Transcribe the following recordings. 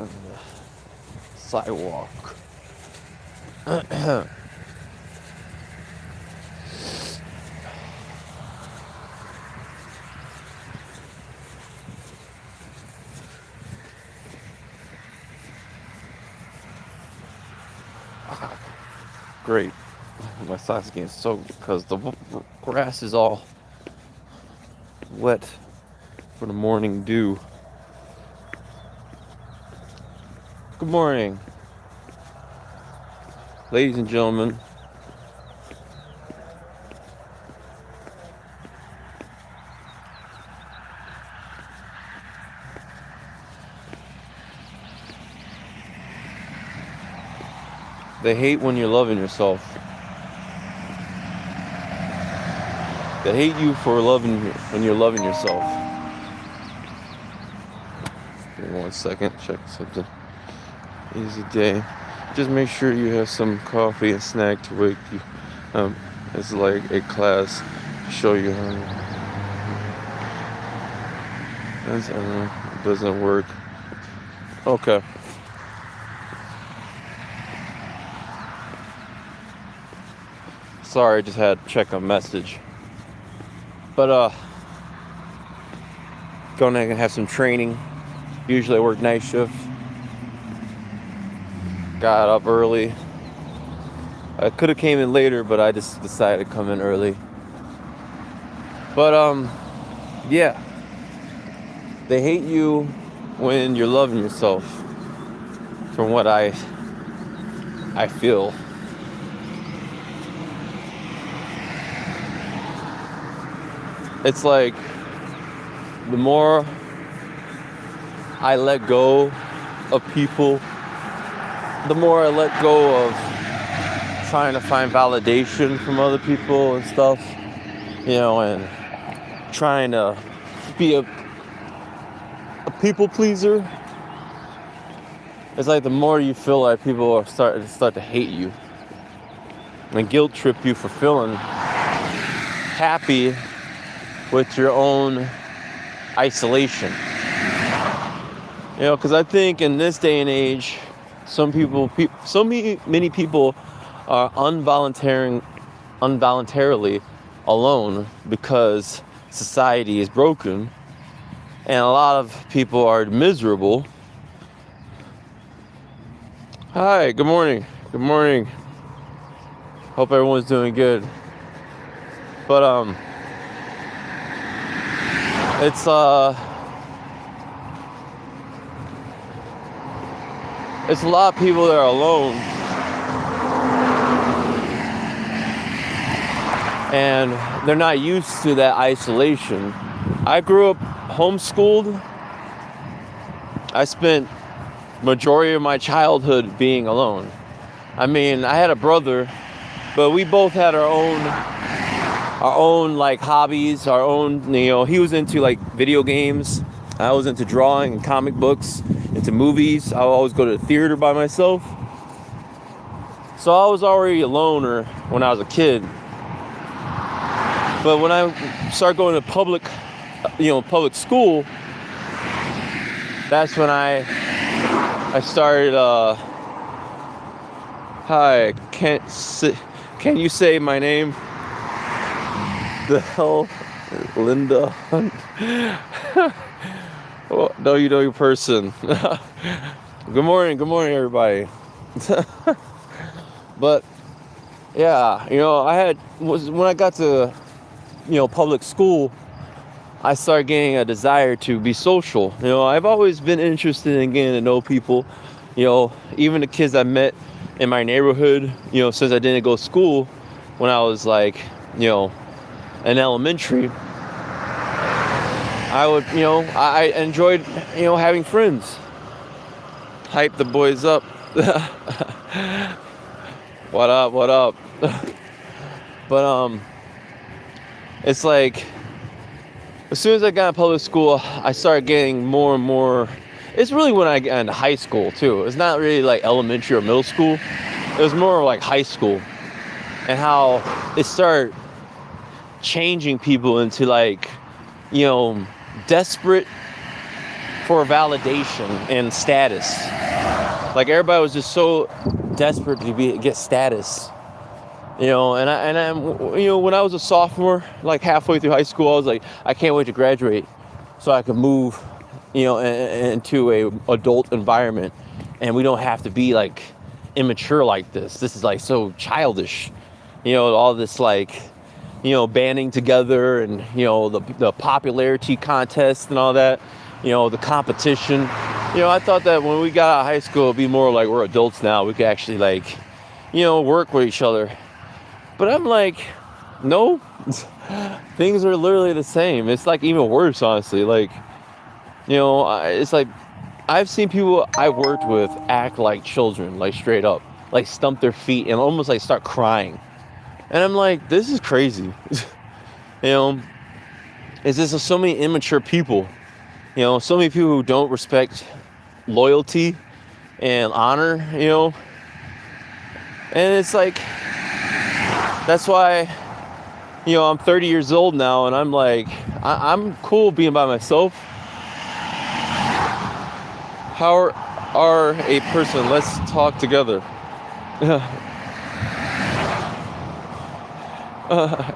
on the sidewalk. Great. My socks getting soaked because the grass is all wet for the morning dew. Good morning, ladies and gentlemen. They hate when you're loving yourself. They hate you for loving when you're loving yourself. Give me 1 second, check something. Easy day. Just make sure you have some coffee and snack to wake you. It's like a class to show you how. It doesn't work. Okay. Sorry, I just had to check a message. But gonna have some training. Usually I work night shift. Got up early. I could have came in later, but I just decided to come in early. But yeah. They hate you when you're loving yourself. From what I feel. It's like the more I let go of people, the more I let go of trying to find validation from other people and stuff, and trying to be a people pleaser. It's like the more you feel like people are start to hate you and guilt trip you for feeling happy with your own isolation. Because I think in this day and age, many people are involuntarily alone because society is broken, and a lot of people are miserable. Hi, good morning. Good morning. Hope everyone's doing good. But it's a lot of people that are alone, and they're not used to that isolation. I grew up homeschooled. I spent majority of my childhood being alone. I mean, I had a brother, but we both had our own like hobbies, our own, he was into like video games. I was into drawing and comic books, into movies. I would always go to the theater by myself. So I was already a loner when I was a kid. But when I started going to public school, that's when I started, hi, can you say my name? The hell, Linda Hunt. Well, no, you know your person. Good morning, everybody. But yeah, when I got to public school, I started getting a desire to be social. I've always been interested in getting to know people. Even the kids I met in my neighborhood. Since I didn't go to school when I was like in elementary, I enjoyed, having friends. Hype the boys up. What up? But, it's like, as soon as I got in public school, I started getting more and more. It's really when I got into high school, too. It's not really like elementary or middle school. It was more like high school. And how it started changing people into like, desperate for validation and status. Like everybody was just so desperate to get status, when I was a sophomore, like halfway through high school, I was like, I can't wait to graduate so I can move, into a adult environment, and we don't have to be like immature like this. This is like so childish, all this like, banding together and, the popularity contest and all that, the competition. I thought that when we got out of high school, it'd be more like we're adults now. We could actually like, work with each other. But I'm like, no, things are literally the same. It's like even worse, honestly. Like, it's like I've seen people I worked with act like children, like straight up, like stump their feet and almost like start crying. And I'm like, this is crazy. It's just so many immature people, so many people who don't respect loyalty and honor, and it's like, that's why, I'm 30 years old now, and I'm like, I'm cool being by myself. How are a person? Let's talk together.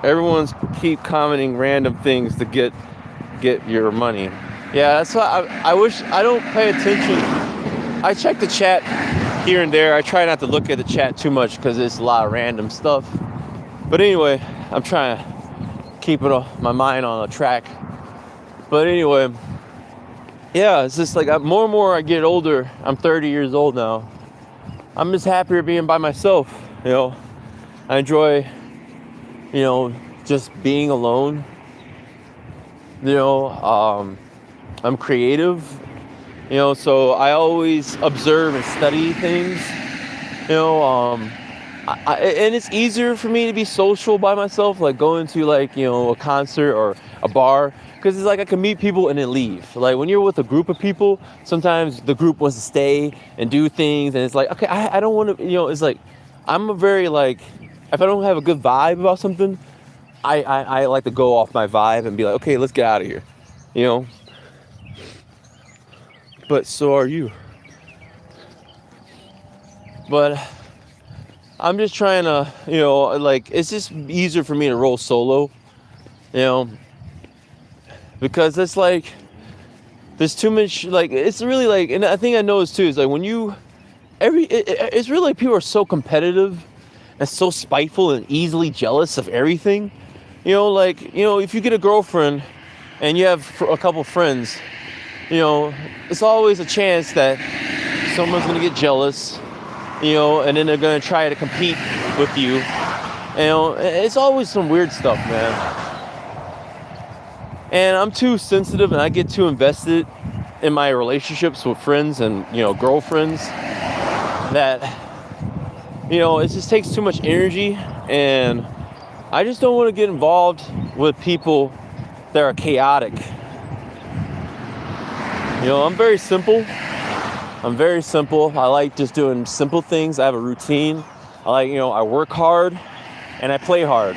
Everyone's keep commenting random things to get your money. Yeah, that's why I wish I don't pay attention. I check the chat here and there. I try not to look at the chat too much because it's a lot of random stuff. But anyway, I'm trying to keep my mind on a track. But anyway, yeah, it's just like more and more I get older. I'm 30 years old now. I'm just happier being by myself. I enjoy, just being alone. I'm creative. So I always observe and study things. And it's easier for me to be social by myself, like going to like, a concert or a bar, because it's like I can meet people and then leave. Like when you're with a group of people, sometimes the group wants to stay and do things, and it's like, okay, I don't want to, it's like, I'm a very like, if I don't have a good vibe about something, I like to go off my vibe and be like, okay, let's get out of here, But so are you. But I'm just trying to, like, it's just easier for me to roll solo, because it's like, there's too much, like, it's really like, and I think I noticed too, is like when it's really like people are so competitive and so spiteful and easily jealous of everything, if you get a girlfriend and you have a couple friends, it's always a chance that someone's going to get jealous, and then they're going to try to compete with you. It's always some weird stuff, man. And I'm too sensitive and I get too invested in my relationships with friends and, girlfriends that, it just takes too much energy, and I just don't want to get involved with people that are chaotic. I'm very simple. I like just doing simple things. I have a routine. I like, I work hard and I play hard.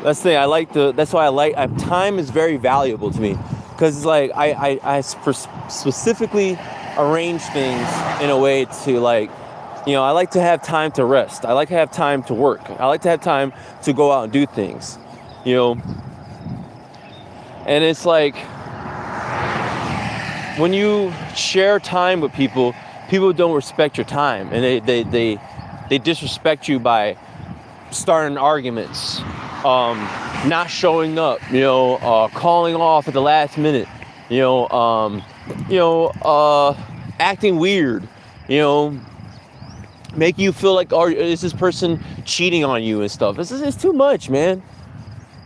That's the thing. That's why I like, time is very valuable to me, because it's like, I specifically arrange things in a way to like, I like to have time to rest. I like to have time to work. I like to have time to go out and do things, and it's like, when you share time with people don't respect your time, and they disrespect you by starting arguments, not showing up, calling off at the last minute, acting weird, making you feel like, oh, is this person cheating on you and stuff? It's too much, man.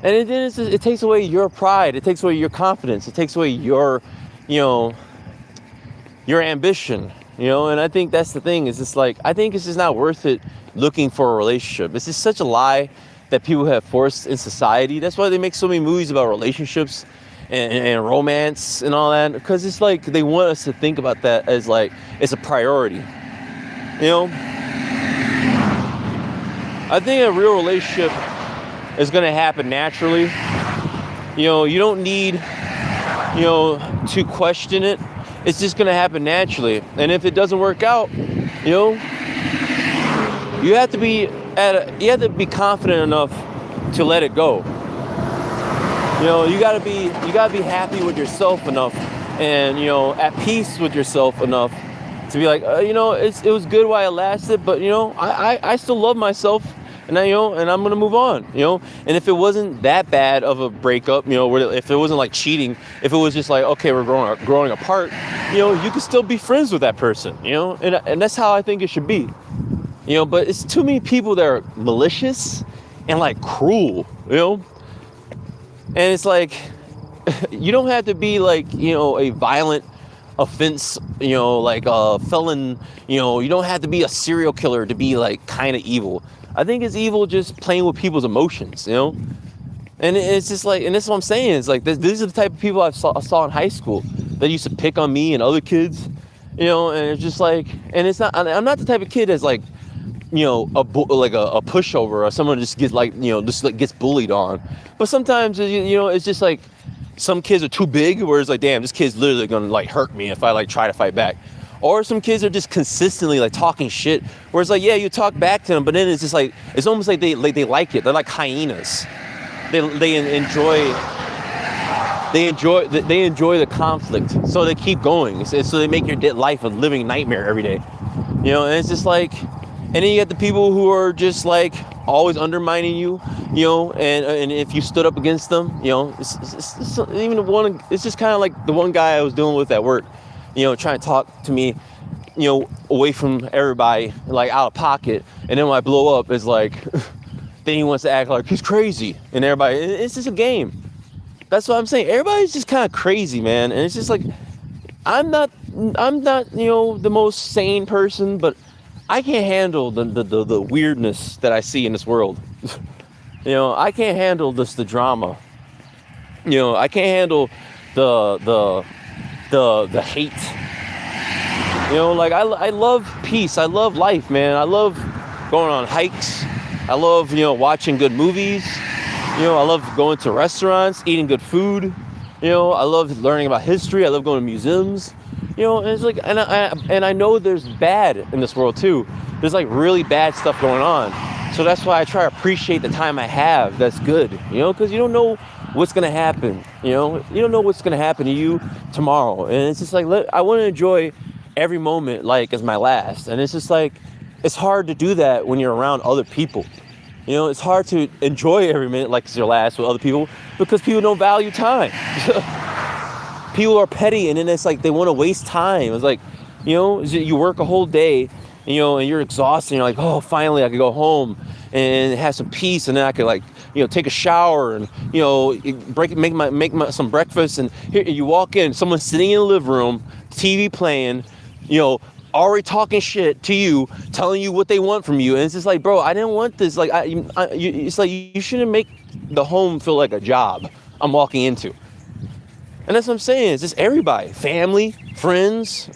And it takes away your pride. It takes away your confidence. It takes away your ambition, and I think that's the thing, is just like, I think it's just not worth it looking for a relationship. It's just such a lie that people have forced in society. That's why they make so many movies about relationships and romance and all that, because it's like they want us to think about that as like it's a priority. I think a real relationship is going to happen naturally. You don't need, to question it. It's just going to happen naturally. And if it doesn't work out, you have to be confident enough to let it go. You gotta be happy with yourself enough, and at peace with yourself enough to be like, it was good while it lasted, but I still love myself, and and I'm gonna move on. And if it wasn't that bad of a breakup, if it wasn't like cheating, if it was just like, okay, we're growing apart, you could still be friends with that person, and that's how I think it should be. But it's too many people that are malicious and like cruel, and it's like, you don't have to be like, a violent offense, like a felon, you don't have to be a serial killer to be like kind of evil. I think it's evil just playing with people's emotions, and it's just like, and that's what I'm saying. It's like, these are the type of people I saw in high school that used to pick on me and other kids, and it's just like, and it's not, I'm not the type of kid that's like, a pushover, or someone just gets like, just like gets bullied on. But sometimes, it's just like some kids are too big, where it's like, damn, this kid's literally gonna like hurt me if I like try to fight back. Or some kids are just consistently like talking shit, where it's like, yeah, you talk back to them, but then it's just like, it's almost like they like it. They're like hyenas. They enjoy the conflict, so they keep going. So they make your life a living nightmare every day. And it's just like. And then you get the people who are just like always undermining you, and if you stood up against them, it's even the one. It's just kind of like the one guy I was dealing with at work, trying to talk to me, away from everybody, like out of pocket. And then when I blow up, it's like, then he wants to act like he's crazy, and everybody. It's just a game. That's what I'm saying. Everybody's just kind of crazy, man. And it's just like, I'm not, the most sane person, but I can't handle the weirdness that I see in this world. I can't handle the drama. I can't handle the hate. Like I love peace. I love life, man. I love going on hikes. I love, watching good movies. I love going to restaurants, eating good food. I love learning about history. I love going to museums. And it's like, and I know there's bad in this world too. There's like really bad stuff going on. So that's why I try to appreciate the time I have. That's good, because you don't know what's gonna happen. You don't know what's gonna happen to you tomorrow. And it's just like, I want to enjoy every moment like as my last. And it's just like, it's hard to do that when you're around other people. It's hard to enjoy every minute like it's your last with other people, because people don't value time. People are petty, and then it's like they want to waste time. It's like, you work a whole day, and you're exhausted, and you're like, oh, finally I could go home and have some peace, and then I could like, take a shower and, make some breakfast. And here you walk in, someone's sitting in the living room, TV playing, already talking shit to you, telling you what they want from you. And it's just like, bro, I didn't want this. Like, it's like, you shouldn't make the home feel like a job I'm walking into. And that's what I'm saying. It's just everybody, family, friends,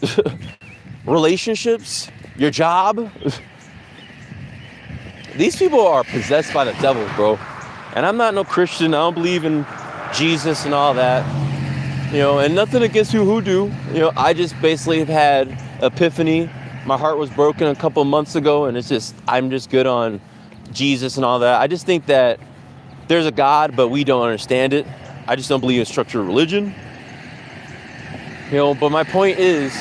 relationships, your job. These people are possessed by the devil, bro. And I'm not no Christian. I don't believe in Jesus and all that. And nothing against people who do. I just basically have had epiphany. My heart was broken a couple of months ago, and I'm just good on Jesus and all that. I just think that there's a God, but we don't understand it. I just don't believe in structured religion. But my point is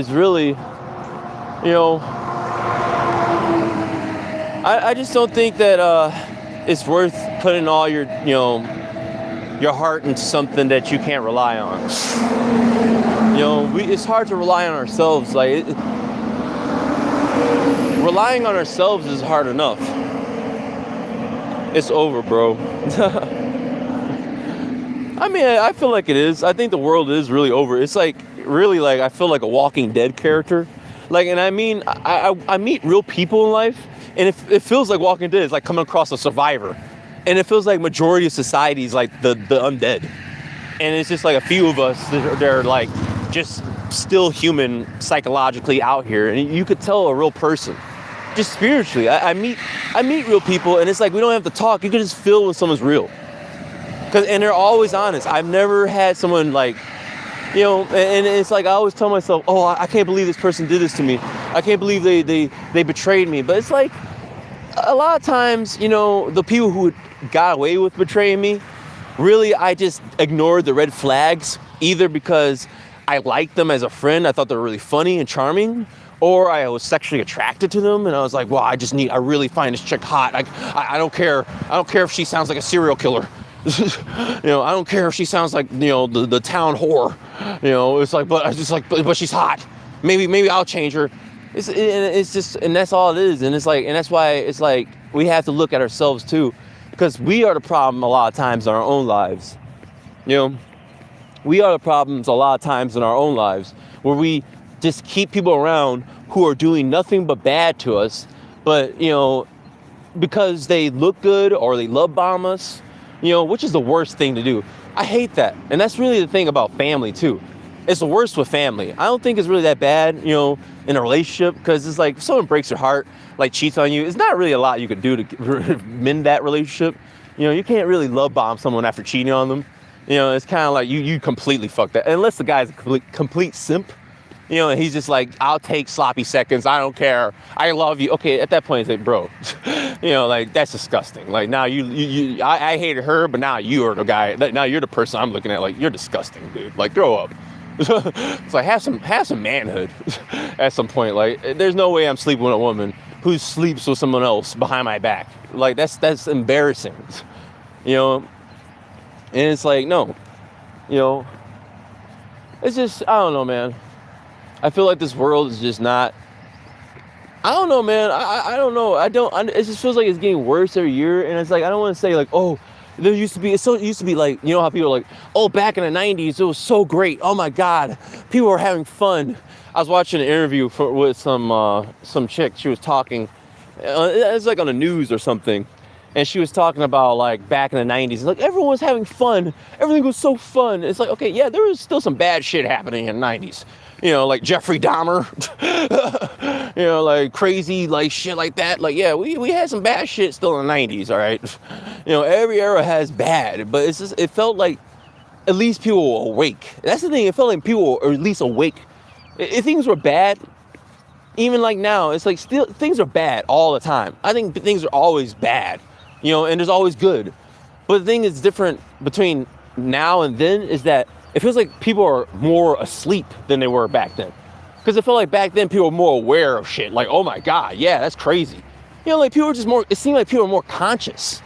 really, I just don't think that it's worth putting all your heart into something that you can't rely on. It's hard to rely on ourselves. Like, relying on ourselves is hard enough. It's over, bro. I mean, I feel like it is. I think the world is really over. It's like, really, like, I feel like a Walking Dead character. Like, and I mean, I meet real people in life, and it feels like Walking Dead is like coming across a survivor. And it feels like majority of society is like the undead. And it's just like a few of us that are like just still human psychologically out here. And you could tell a real person. Just spiritually. I meet real people, and it's like we don't have to talk. You can just feel when someone's real. And they're always honest. I've never had someone like, and it's like I always tell myself, oh, I can't believe this person did this to me. I can't believe they betrayed me. But it's like a lot of times, the people who got away with betraying me, really, I just ignored the red flags, either because I liked them as a friend, I thought they were really funny and charming, or I was sexually attracted to them, and I was like, well, I really find this chick hot. I don't care. I don't care if she sounds like a serial killer. I don't care if she sounds like, the town whore. It's like, but I just like, but she's hot. Maybe I'll change her. It's just, and that's all it is. And it's like, and that's why it's like we have to look at ourselves too, because we are the problem a lot of times in our own lives. We are the problems a lot of times in our own lives, where we just keep people around who are doing nothing but bad to us, but because they look good or they love bomb us, which is the worst thing to do. I hate that. And that's really the thing about family too. It's the worst with family. I don't think it's really that bad, in a relationship, because it's like if someone breaks your heart, like cheats on you, it's not really a lot you could do to mend that relationship. You can't really love bomb someone after cheating on them. It's kind of like you completely fucked that. Unless the guy's a complete simp, and he's just like, I'll take sloppy seconds. I don't care. I love you. Okay, at that point, it's like, bro, like that's disgusting. Like now I hated her, but now you are the guy. Now you're the person I'm looking at. Like you're disgusting, dude. Like grow up. It's like have some manhood at some point. Like there's no way I'm sleeping with a woman who sleeps with someone else behind my back. Like that's embarrassing. And it's like, no, it's just, I don't know, man. I feel like this world is just not, I don't know, man. I don't know. It just feels like it's getting worse every year. And it's like, I don't want to say like, oh, it used to be like, how people are like, oh, back in the 90s, it was so great. Oh my God, people were having fun. I was watching an interview with some chick. She was talking, it was like on the news or something. And she was talking about like back in the 90s, like everyone was having fun. Everything was so fun. It's like, okay, yeah, there was still some bad shit happening in the 90s. Like Jeffrey Dahmer, like crazy, like shit like that. Like, yeah, we had some bad shit still in the 90s, all right? Every era has bad, but it felt like at least people were awake. That's the thing, it felt like people were at least awake. If things were bad, even like now, it's like still things are bad all the time. I think things are always bad, and there's always good. But the thing that's different between now and then is that it feels like people are more asleep than they were back then. Because it felt like back then people were more aware of shit. Like, oh my God, yeah, that's crazy. Like people were just more, it seemed like people were more conscious.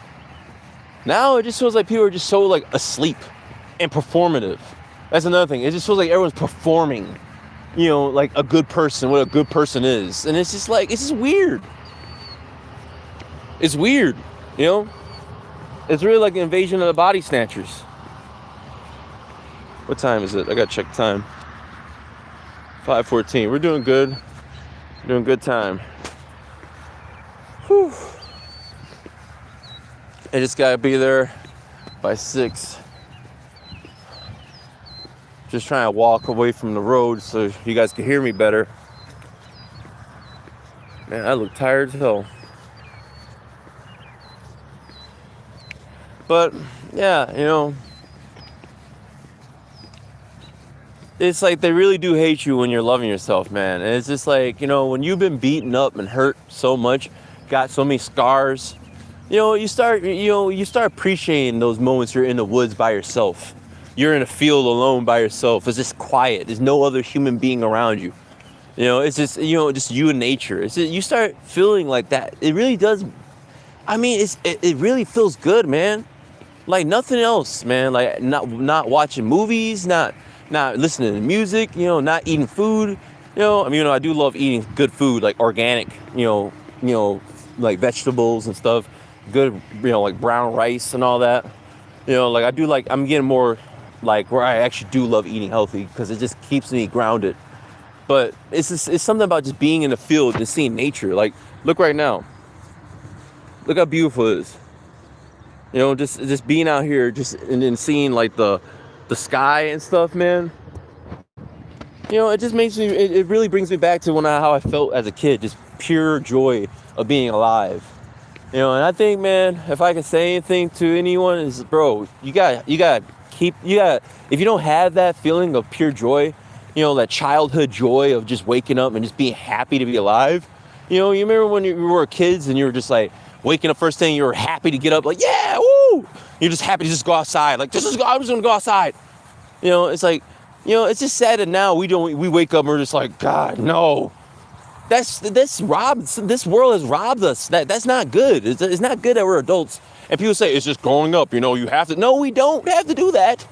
Now it just feels like people are just so like asleep and performative. That's another thing. It just feels like everyone's performing, like a good person, what a good person is. And it's just like, it's just weird. It's weird, It's really like an invasion of the body snatchers. What time is it? I gotta check time. 5:14. We're doing good. Doing good time. Whew. I just gotta be there by 6. Just trying to walk away from the road so you guys can hear me better. Man, I look tired as hell. But yeah, it's like they really do hate you when you're loving yourself, man. And it's just like, when you've been beaten up and hurt so much, got so many scars, you start appreciating those moments you're in the woods by yourself. You're in a field alone by yourself. It's just quiet. There's no other human being around you. It's just, just you and nature. It's just, you start feeling like that. It really does. I mean, it really feels good, man. Like nothing else, man. Like not watching movies, not listening to music, not eating food, I do love eating good food, like organic, like vegetables and stuff, good, like brown rice and all that, like I do, like I'm getting more like where I actually do love eating healthy because it just keeps me grounded. But it's something about just being in the field and seeing nature. Like look right now, look how beautiful it is. Just being out here, and then seeing like the sky and stuff, man. It just makes me, it really brings me back to how I felt as a kid, just pure joy of being alive. And I think, man, if I can say anything to anyone is, bro, you got if you don't have that feeling of pure joy, that childhood joy of just waking up and just being happy to be alive. You remember when you were kids and you were just like waking up first thing, you were happy to get up, like, yeah, woo! You're just happy to just go outside. Like, I'm just gonna go outside. It's like, it's just sad that now we wake up and we're just like, God, no. This world has robbed us. That's not good. It's not good that we're adults. And people say it's just growing up, you have to. No, we don't have to do that.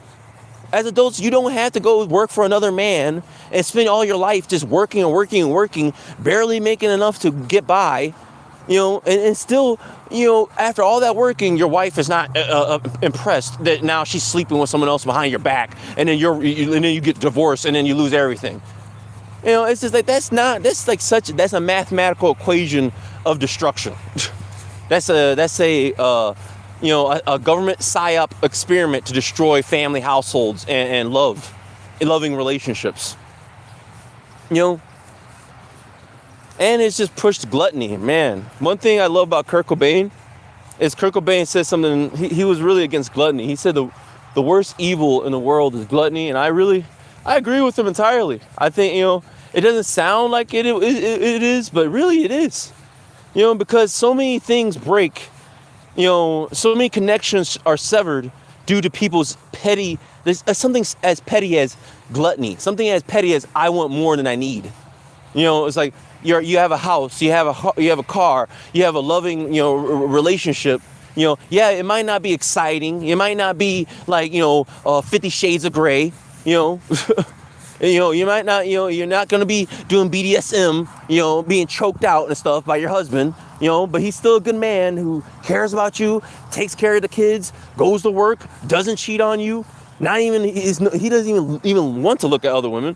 As adults, you don't have to go work for another man and spend all your life just working and working and working, barely making enough to get by, and still, after all that working, your wife is not impressed that now she's sleeping with someone else behind your back, and then you get divorced, and then you lose everything. It's just like that's a mathematical equation of destruction. That's a government psyop experiment to destroy family households and loving relationships. And it's just pushed gluttony, man. One thing I love about Kurt Cobain is Kurt Cobain said something. He was really against gluttony. He said the worst evil in the world is gluttony, and I agree with him entirely. I think it doesn't sound like it is, but really it is. Because so many things break. So many connections are severed due to people's petty. There's something as petty as gluttony. Something as petty as I want more than I need. It's like you have a house, you have a car, you have a loving relationship. Yeah, it might not be exciting. It might not be like 50 Shades of Grey. You might not. You're not gonna be doing BDSM. Being choked out and stuff by your husband. But he's still a good man who cares about you, takes care of the kids, goes to work, doesn't cheat on you. He doesn't even want to look at other women.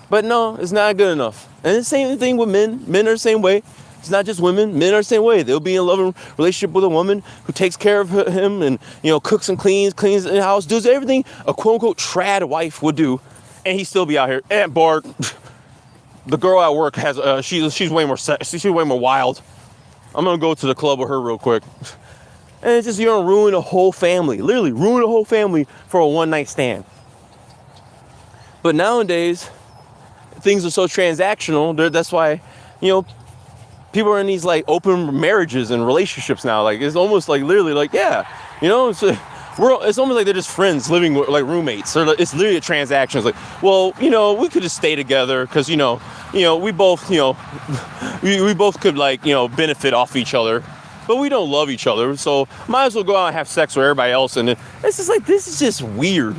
But no, it's not good enough. And the same thing with men. Men are the same way. It's not just women. Men are the same way. They'll be in a loving relationship with a woman who takes care of him and cooks and cleans the house, does everything a quote unquote trad wife would do, and he still be out here. And Bart, the girl at work has she's way more she's way more wild. I'm gonna go to the club with her real quick. And it's just you're gonna ruin a whole family. Literally ruin a whole family for a one night stand. But nowadays, things are so transactional. That's why, people are in these like open marriages and relationships now. Like it's almost like literally like, yeah, it's almost like they're just friends living with, like roommates. Or it's literally a transaction. It's like, well, we could just stay together because we both we both could like benefit off each other, but we don't love each other. So might as well go out and have sex with everybody else. And it's just like this is just weird,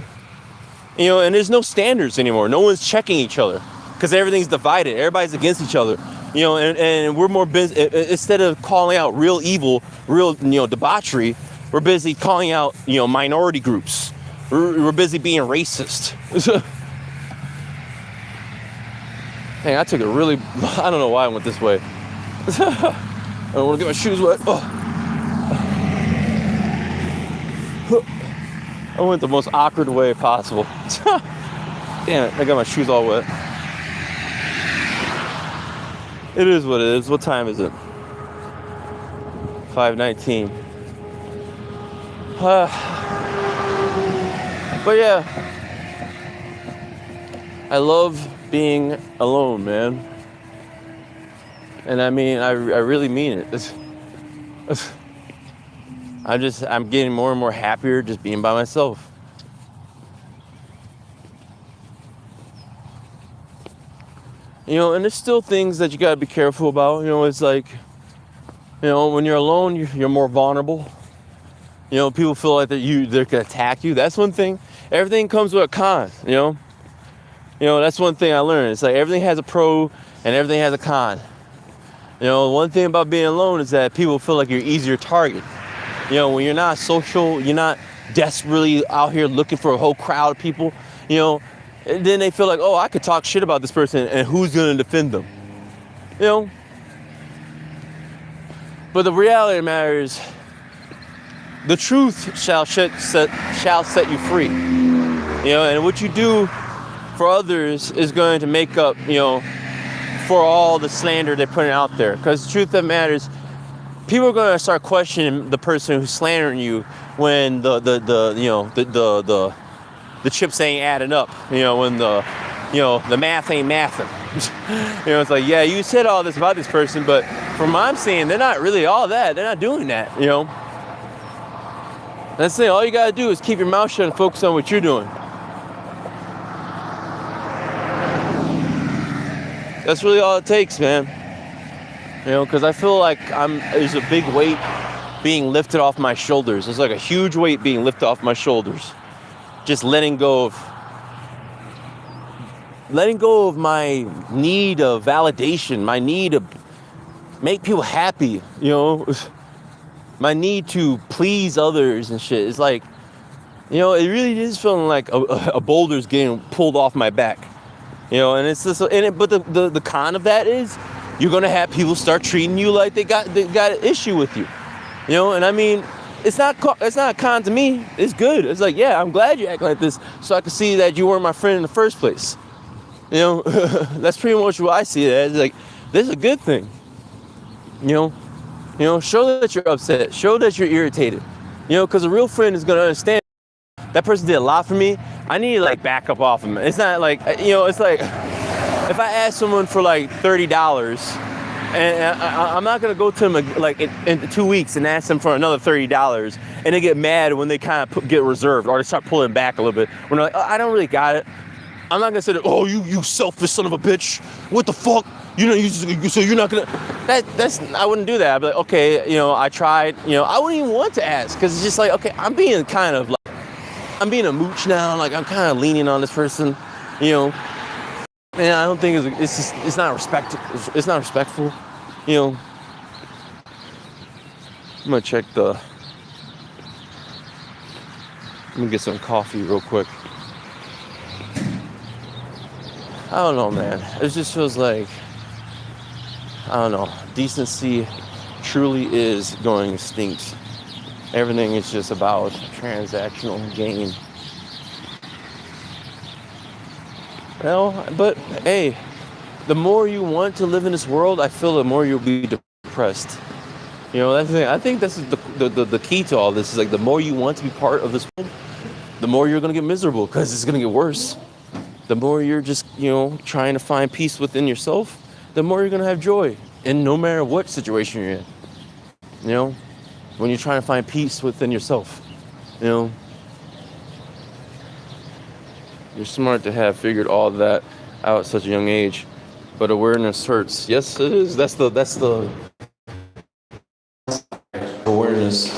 And there's no standards anymore. No one's checking each other because everything's divided. Everybody's against each other. And we're more busy instead of calling out real evil, real debauchery. We're busy calling out, minority groups. We're busy being racist. Dang, I took it really, I don't know why I went this way. I don't want to get my shoes wet. Oh. I went the most awkward way possible. Damn it, I got my shoes all wet. It is what it is. What time is it? 5:19. But yeah, I love being alone, man. And I mean, I really mean it. I'm getting more and more happier just being by myself. And there's still things that you gotta be careful about. It's like, when you're alone, you're more vulnerable. People feel like they can attack you. That's one thing. Everything comes with a con, that's one thing I learned. It's like everything has a pro and everything has a con. One thing about being alone is that people feel like you're easier target. When you're not social, you're not desperately out here looking for a whole crowd of people, then they feel like, oh, I could talk shit about this person and who's going to defend them, But the reality of the matter is, the truth shall set you free. And what you do for others is going to make up, for all the slander they're putting out there. Because the truth of the matter is, people are gonna start questioning the person who's slandering you when the chips ain't adding up. When the math ain't mathing. It's like, yeah, you said all this about this person, but from what I'm seeing, they're not really all that. They're not doing that. That's the thing. All you gotta do is keep your mouth shut and focus on what you're doing. That's really all it takes, man. Because I feel like there's a big weight being lifted off my shoulders. There's like a huge weight being lifted off my shoulders. Just letting go of my need of validation, my need to make people happy, my need to please others and shit. It's like, it really is feeling like a boulder's getting pulled off my back, and it's just, but the con of that is you're gonna have people start treating you like they got an issue with you, and I mean, it's not a con to me. It's good. It's like, yeah, I'm glad you act like this so I can see that you weren't my friend in the first place. That's pretty much what I see it as. Like, this is a good thing. Show that you're upset. Show that you're irritated. Because a real friend is going to understand that person did a lot for me. I need to, like, back up off of them. It's not like, it's like if I ask someone for, like, $30, and I'm not going to go to them, like, in 2 weeks and ask them for another $30, and they get mad when they kind of get reserved, or they start pulling back a little bit. When they're like, I don't really got it. I'm not gonna say that, oh, you selfish son of a bitch. What the fuck? So you're not gonna, I wouldn't do that. I'd be like, okay, I tried, I wouldn't even want to ask, because it's just like, okay, I'm being a mooch now, like, I'm kind of leaning on this person, and I don't think it's not respectful, I'm gonna get some coffee real quick. I don't know, man. It just feels like, I don't know, decency truly is going extinct. Everything is just about transactional gain. But hey, the more you want to live in this world, I feel the more you'll be depressed. That's the thing. I think that's the key to all this is, like, the more you want to be part of this world, the more you're going to get miserable, because it's going to get worse. The more you're just, trying to find peace within yourself, the more you're going to have joy. And no matter what situation you're in, when you're trying to find peace within yourself, you're smart to have figured all that out at such a young age. But awareness hurts. Yes, it is. That's the awareness.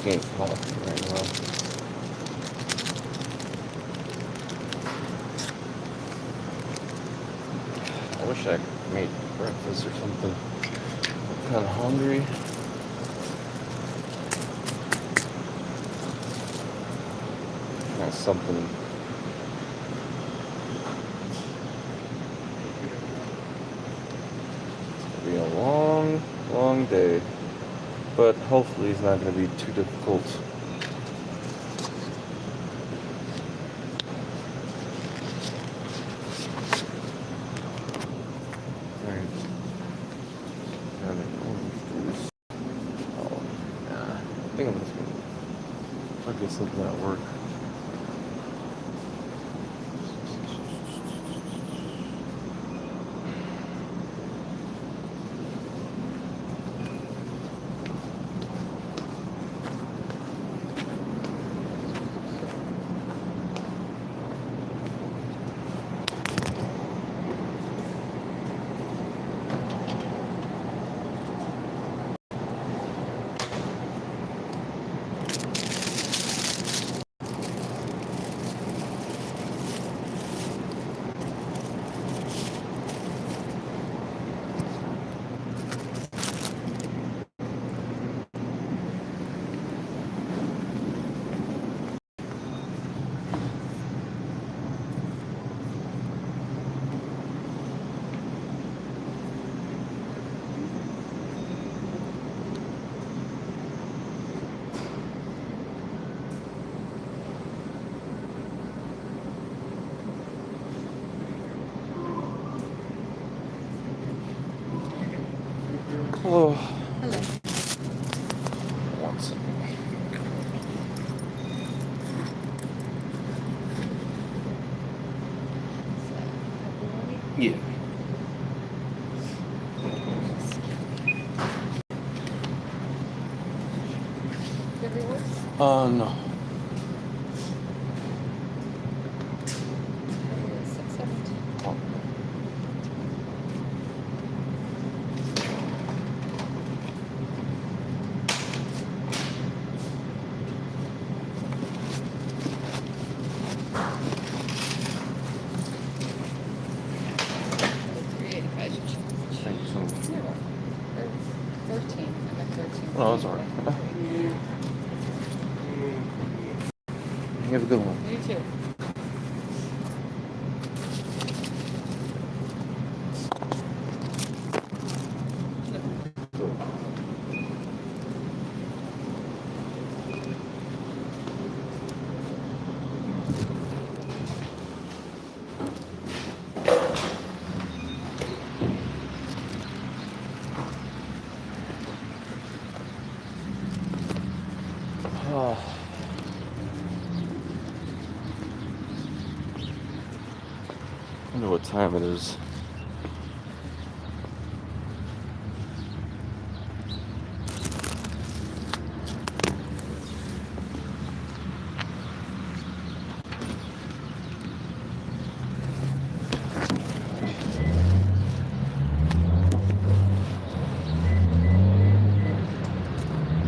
getting coffee right now. I wish I made breakfast or something. I'm kind of hungry. Got something. It's gonna be a long, long day, but hopefully it's not gonna be too difficult. I think I'm just gonna look at something at work. Oh. Hello. One second. Yeah. No. Oh. Thank you so much. 13. I'm at 13. Oh, that's alright. You have a good one. You too. Oh. I wonder what time it is.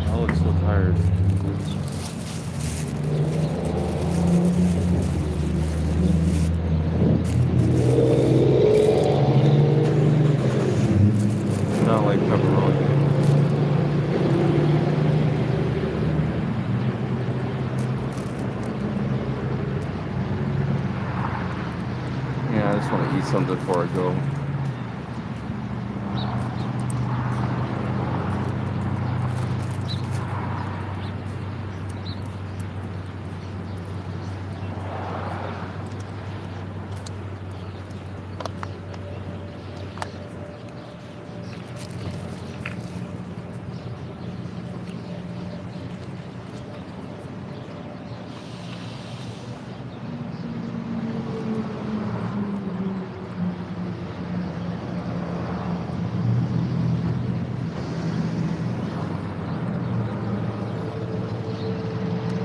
I look so tired. Not like pepperoni. Yeah, I just want to eat something before I go.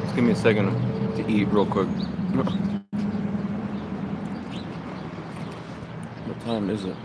Just give me a second to eat real quick. What time is it?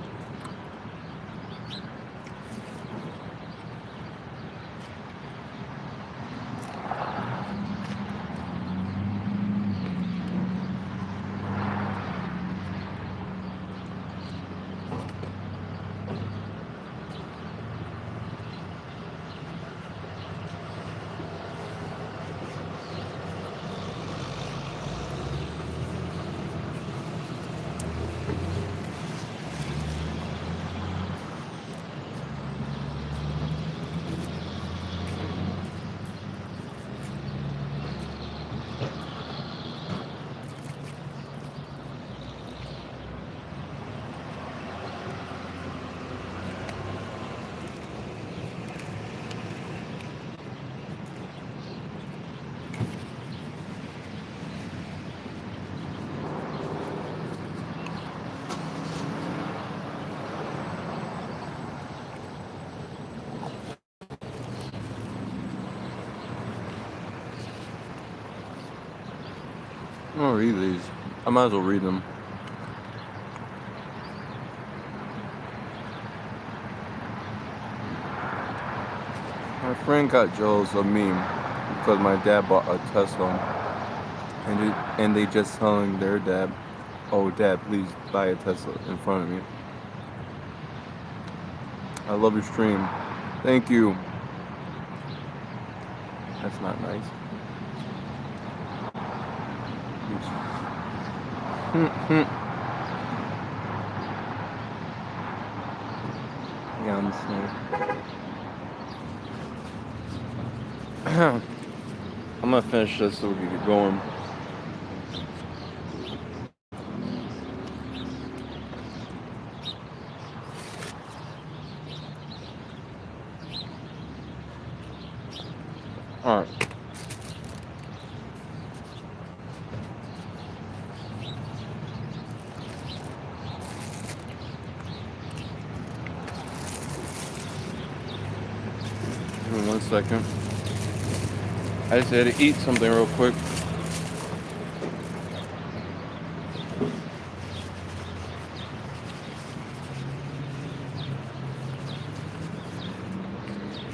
I'm gonna read these. I might as well read them. My friend got jealous of me because my dad bought a Tesla, and they just telling their dad, "Oh, Dad, please buy a Tesla," in front of me. I love your stream. Thank you. That's not nice. Yeah, I'm listening. I'm gonna finish this so we can get going. All right. Give me 1 second. I just had to eat something real quick.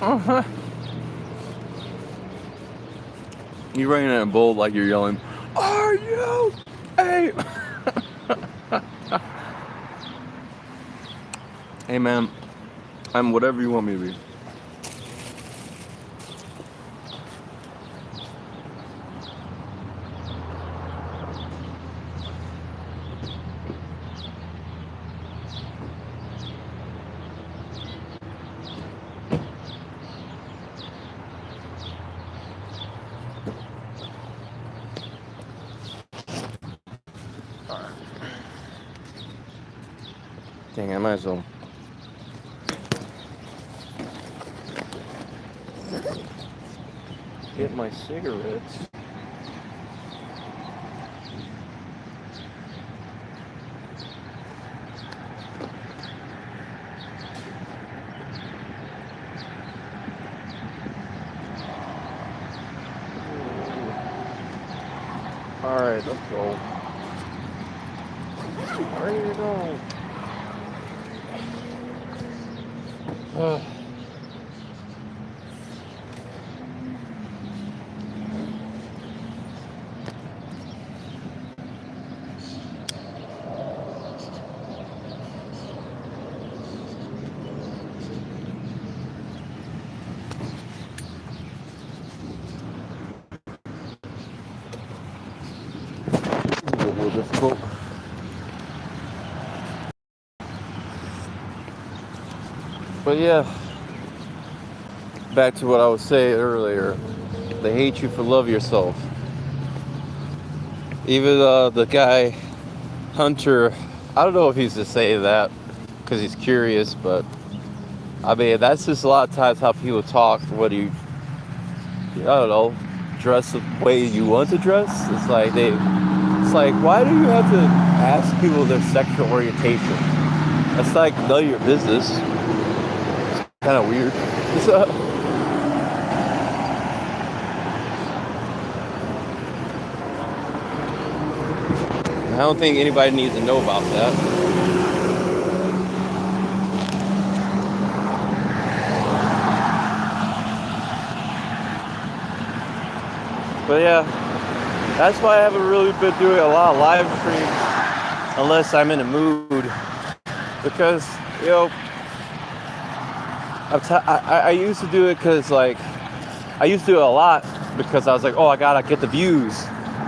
Uh-huh. You're writing it in bold like you're yelling, "Are you a..." Hey man, I'm whatever you want me to be. Dang, I might as well. Get my cigarettes. Alright, let's go. Ready to go. A little difficult. But yeah, back to what I was saying earlier. They hate you for love yourself. Even the guy, Hunter, I don't know if he's just saying that because he's curious, but I mean, that's just a lot of times how people talk. What you, I don't know, dress the way you want to dress. It's like, why do you have to ask people their sexual orientation? That's like none of your business. It's kind of weird. I don't think anybody needs to know about that. But yeah, that's why I haven't really been doing a lot of live streams unless I'm in a mood. Because, you know, I used to do it because, like, I used to do it a lot because I was like, oh, I gotta get the views.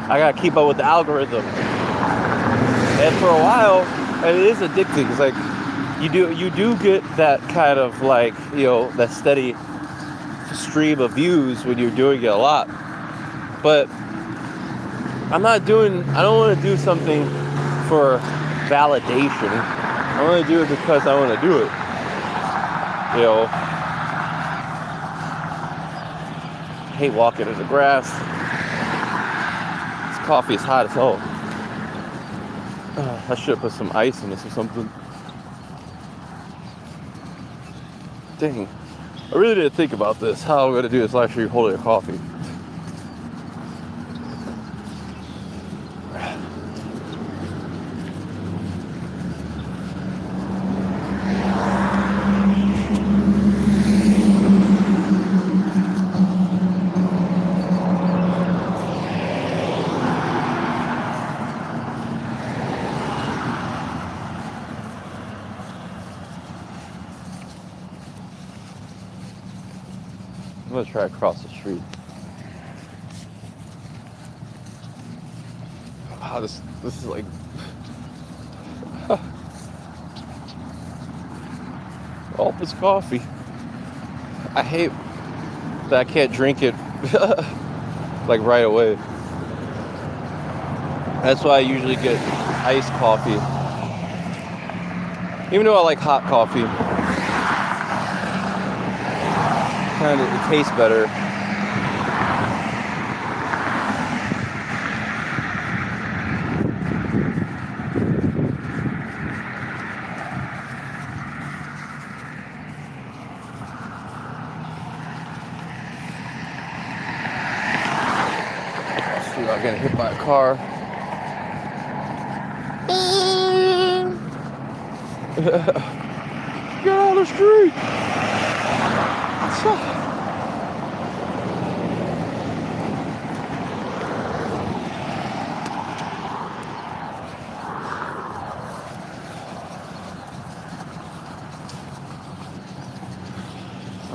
I gotta keep up with the algorithm. And for a while, it is addicting. It's like you do get that kind of, like, you know, that steady stream of views when you're doing it a lot. But I don't want to do something for validation. I want to do it because I want to do it. You know, I hate walking in the grass. This coffee is hot as hell. I should have put some ice in this or something. Dang. I really didn't think about this, how I'm going to do this live stream holding a coffee. gonna try to cross the street. Wow, this is like all this coffee. I hate that I can't drink it like right away. That's why I usually get iced coffee. Even though I like hot coffee, it tastes better. Shoot, I'm gonna hit my car. Get on the street.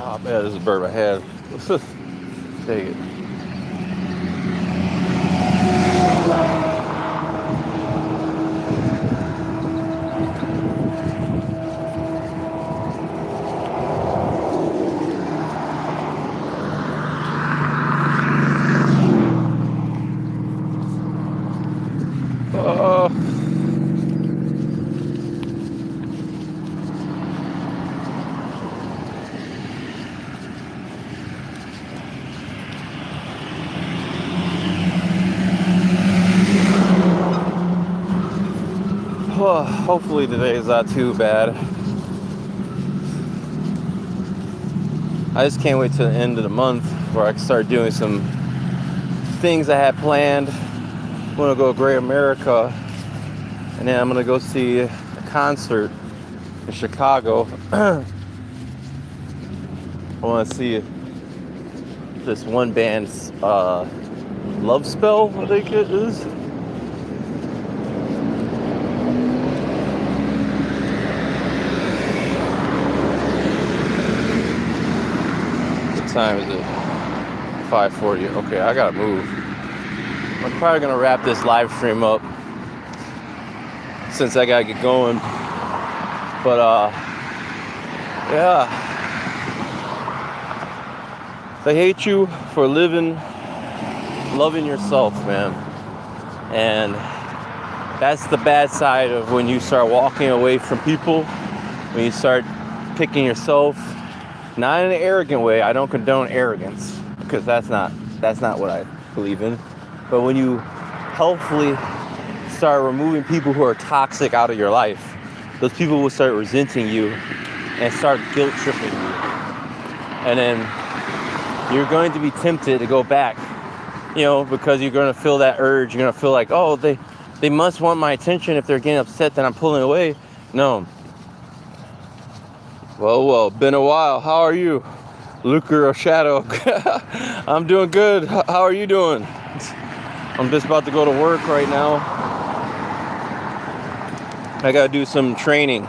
Oh man, this is a bird I had. Dang it. Hopefully today is not too bad. I just can't wait to the end of the month where I can start doing some things I had planned. I'm gonna go to Great America, and then I'm gonna go see a concert in Chicago. I want to see this one band's Love Spell, I think it is. What time is it? 5:40. Okay, I gotta move. I'm probably gonna wrap this live stream up since I gotta get going. But yeah. I hate you for loving yourself, man. And that's the bad side of when you start walking away from people, when you start picking yourself, not in an arrogant way. I don't condone arrogance, because that's not what I believe in. But when you healthfully start removing people who are toxic out of your life, those people will start resenting you and start guilt tripping you. And then you're going to be tempted to go back, because you're going to feel that urge. You're going to feel like, oh, they must want my attention. If they're getting upset that I'm pulling away. No. Well, been a while. How are you? Luker or Shadow? I'm doing good. How are you doing? I'm just about to go to work right now. I got to do some training.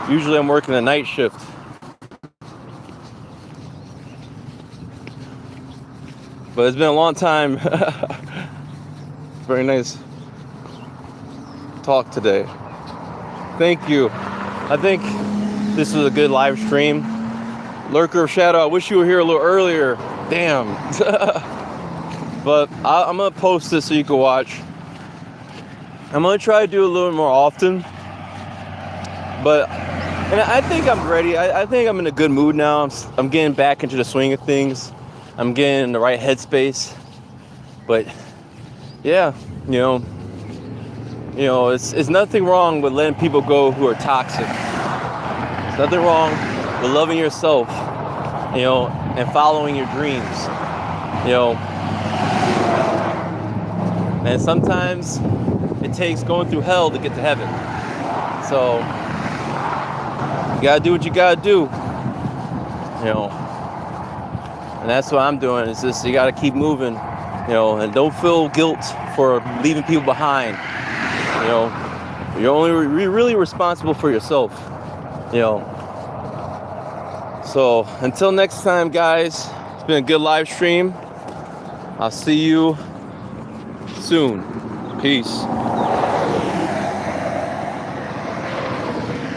Usually I'm working a night shift. But it's been a long time. Very nice talk today. Thank you. I think this was a good live stream. Lurker of Shadow, I wish you were here a little earlier. Damn. But I'm going to post this so you can watch. I'm going to try to do a little more often. And I think I'm ready. I think I'm in a good mood now. I'm getting back into the swing of things. I'm getting in the right headspace. But yeah, it's nothing wrong with letting people go who are toxic. There's nothing wrong with loving yourself, and following your dreams, And sometimes it takes going through hell to get to heaven. So you gotta do what you gotta do, and that's what I'm doing. It's just you gotta keep moving, and don't feel guilt for leaving people behind. You're only really responsible for yourself, So until next time, guys, it's been a good live stream. I'll see you soon. Peace.